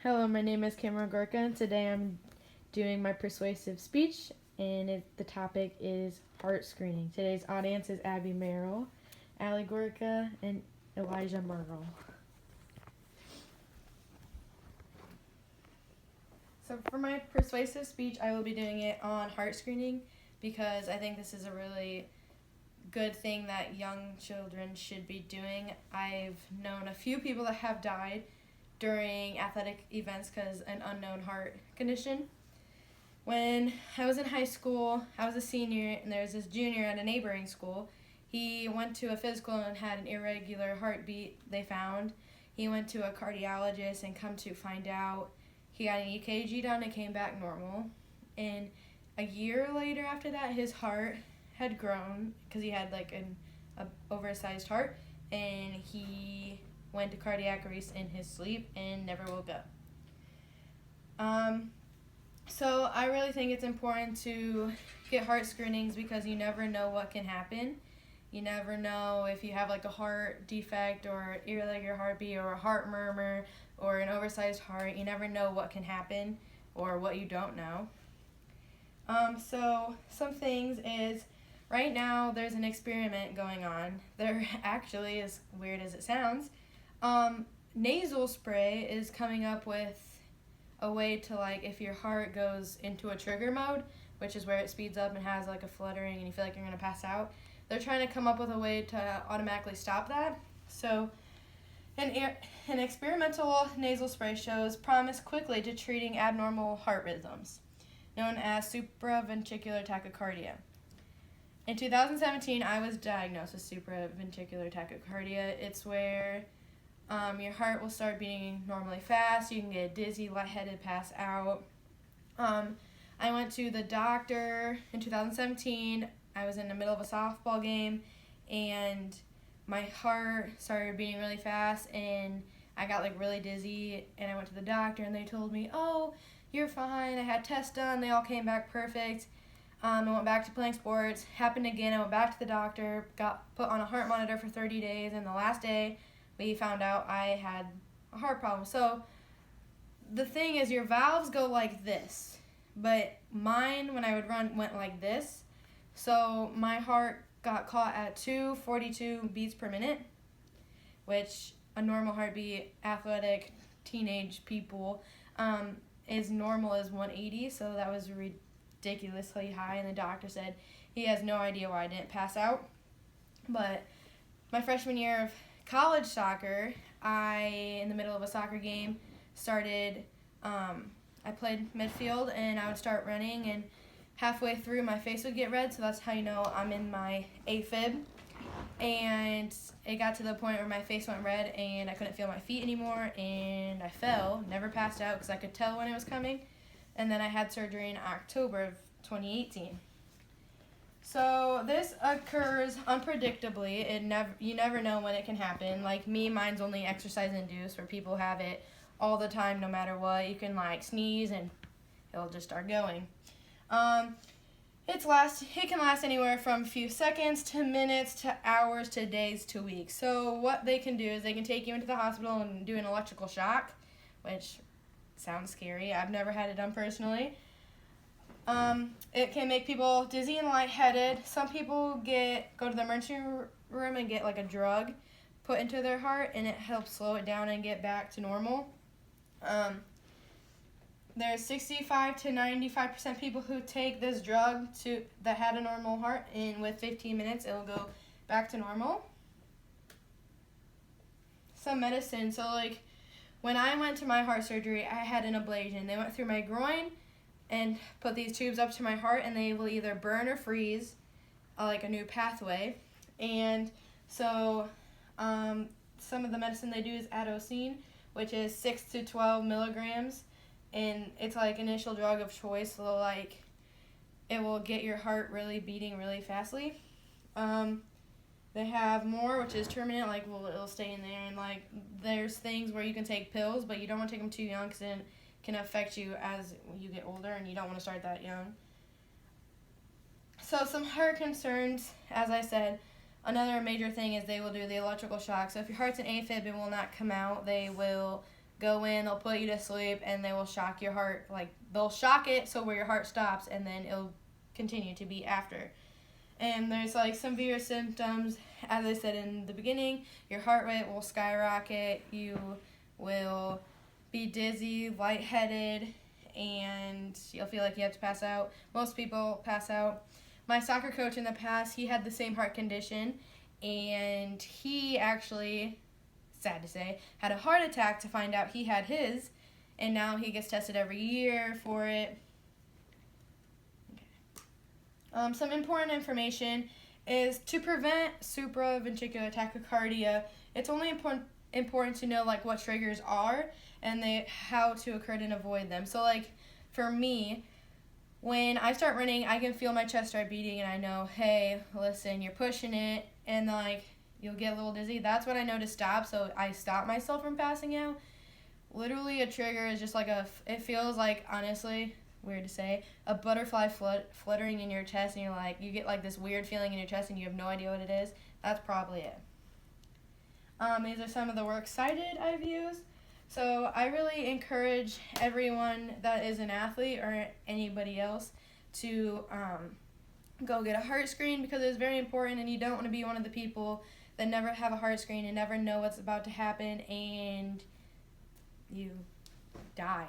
Hello, my name is Cameron Gorka, and today I'm doing my persuasive speech, and the topic is heart screening. Today's audience is Abby Merrill, Allie Gorka, and Elijah Merle. So for my persuasive speech, I will be doing it on heart screening because I think this is a really good thing that young children should be doing. I've known a few people that have died during athletic events because an unknown heart condition. When I was in high school, I was a senior, and there was this junior at a neighboring school. He went to a physical and had an irregular heartbeat, they found. He went to a cardiologist and come to find out he got an EKG done and came back normal. And a year later after that, his heart had grown because he had like an oversized heart, and he went to cardiac arrest in his sleep and never woke up. So I really think it's important to get heart screenings because you never know what can happen. You never know if you have like a heart defect or irregular heartbeat or a heart murmur or an oversized heart. You never know what can happen or what you don't know. So some things is right now there's an experiment going on. There actually, as weird as it sounds, nasal spray is coming up with a way to, like, if your heart goes into a trigger mode, which is where it speeds up and has like a fluttering and you feel like you're going to pass out, they're trying to come up with a way to automatically stop that. So an experimental nasal spray shows promise quickly to treating abnormal heart rhythms, known as supraventricular tachycardia. In 2017, I was diagnosed with supraventricular tachycardia. It's where your heart will start beating normally fast. You can get dizzy, lightheaded, pass out. I went to the doctor in 2017. I was in the middle of a softball game, and my heart started beating really fast, and I got like really dizzy, and I went to the doctor, and they told me, "Oh, you're fine." I had tests done. They all came back perfect. I went back to playing sports. Happened again. I went back to the doctor, got put on a heart monitor for 30 days, and the last day we found out I had a heart problem. So the thing is, your valves go like this, but mine, when I would run, went like this. So my heart got caught at 242 beats per minute, which a normal heartbeat, athletic, teenage people, is normal as 180, so that was ridiculously high, and the doctor said he has no idea why I didn't pass out. But my freshman year of college soccer, in the middle of a soccer game, I played midfield, and I would start running, and halfway through my face would get red, so that's how you know I'm in my AFib. And it got to the point where my face went red, and I couldn't feel my feet anymore, and I fell, never passed out because I could tell when it was coming. And then I had surgery in October of 2018. So this occurs unpredictably. You never know when it can happen. Like me, mine's only exercise induced, where people have it all the time, no matter what. You can like sneeze and it'll just start going. It can last anywhere from a few seconds to minutes to hours to days to weeks. So what they can do is they can take you into the hospital and do an electrical shock, which sounds scary. I've never had it done personally. It can make people dizzy and lightheaded. Some people go to the emergency room and get like a drug put into their heart, and it helps slow it down and get back to normal. There's 65 to 95% people who take this drug that had a normal heart, and with 15 minutes it'll go back to normal. Some medicine. So like when I went to my heart surgery, I had an ablation. They went through my groin and put these tubes up to my heart, and they will either burn or freeze, like a new pathway. And so some of the medicine they do is adenosine, which is 6 to 12 milligrams, and it's like initial drug of choice. So like it will get your heart really beating really fastly. They have more, which is terminate, like it'll stay in there, and like there's things where you can take pills, but you don't want to take them too young because then can affect you as you get older, and you don't want to start that young. So some heart concerns, as I said, another major thing is they will do the electrical shock. So if your heart's an AFib, it will not come out. They will go in, they'll put you to sleep, and they will shock your heart. Like, they'll shock it so where your heart stops, and then it'll continue to beat after. And there's like severe symptoms. As I said in the beginning, your heart rate will skyrocket. You will be dizzy, lightheaded, and you'll feel like you have to pass out. Most people pass out. My soccer coach in the past, he had the same heart condition, and he actually, sad to say, had a heart attack to find out he had his, and now he gets tested every year for it. Some important information is to prevent supraventricular tachycardia. It's only important to know like what triggers are and how to occur and avoid them. So like for me, when I start running, I can feel my chest start beating, and I know, hey, listen, you're pushing it, and like you'll get a little dizzy. That's when I know to stop. So I stop myself from passing out. Literally, a trigger is just like it feels like, honestly, weird to say, a butterfly fluttering in your chest, and you get like this weird feeling in your chest and you have no idea what it is. That's probably it. These are some of the works cited I've used. So I really encourage everyone that is an athlete or anybody else to go get a heart screen, because it's very important, and you don't want to be one of the people that never have a heart screen and never know what's about to happen and you die.